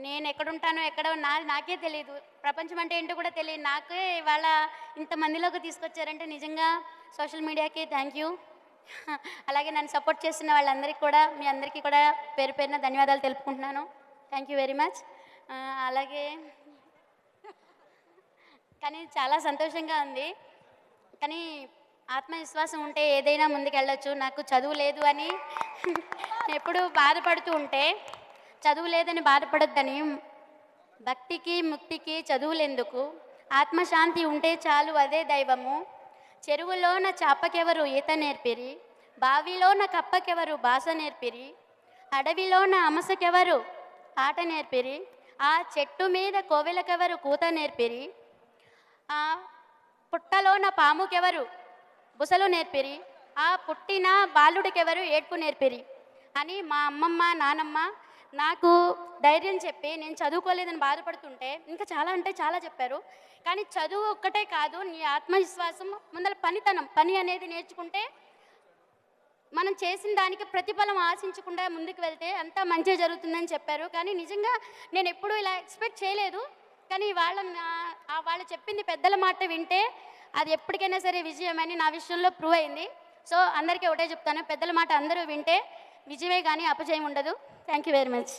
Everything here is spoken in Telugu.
నేను ఎక్కడుంటానో, ఎక్కడో నాకే తెలీదు. ప్రపంచం అంటే ఏంటో కూడా తెలియదు. నాకే ఇవాళ ఇంతమందిలోకి తీసుకొచ్చారంటే నిజంగా సోషల్ మీడియాకి థ్యాంక్ యూ. అలాగే నన్ను సపోర్ట్ చేస్తున్న వాళ్ళందరికీ కూడా, మీ అందరికీ కూడా పేరు పేరున ధన్యవాదాలు తెలుపుకుంటున్నాను. Thank you very much. అలాగే కానీ చాలా సంతోషంగా ఉంది. కానీ ఆత్మవిశ్వాసం ఉంటే ఏదైనా ముందుకెళ్ళొచ్చు. నాకు చదువు లేదు అని ఎప్పుడూ బాధపడుతూ ఉంటే, చదువు లేదని బాధపడొద్దని, భక్తికి ముక్తికి చదువులెందుకు, ఆత్మశాంతి ఉంటే చాలు అదే దైవము, చెరువులోన చాపకెవరు ఈత నేర్పిరి, బావిలోన కప్పకెవరు భాష నేర్పిరి, అడవిలోన అమసకెవరు ఆట నేర్పిరి, ఆ చెట్టు మీద కోవెలకెవరు కూత నేర్పిరి, ఆ పుట్టలోన పాముకెవరు బుసలు నేర్పిరి, ఆ పుట్టిన బాలుడికెవరు ఏడ్పు నేర్పిరి అని మా అమ్మమ్మ నానమ్మ నాకు ధైర్యం చెప్పి, నేను చదువుకోలేదని బాధపడుతుంటే ఇంకా చాలా అంటే చాలా చెప్పారు. కానీ చదువు ఒక్కటే కాదు, నీ ఆత్మవిశ్వాసం ముందర పని అనేది నేర్చుకుంటే మనం చేసిన దానికి ప్రతిఫలం ఆశించకుండా ముందుకు వెళ్తే అంతా మంచిగా జరుగుతుందని చెప్పారు. కానీ నిజంగా నేను ఎప్పుడూ ఇలా ఎక్స్పెక్ట్ చేయలేదు. కానీ వాళ్ళు చెప్పింది పెద్దల మాట వింటే అది ఎప్పటికైనా సరే విజయమని నా విషయంలో ప్రూవ్ అయింది. సో అందరికీ ఒకటే చెప్తాను, పెద్దల మాట అందరూ వింటే విజయమే కానీ అపజయం ఉండదు. Thank you very much.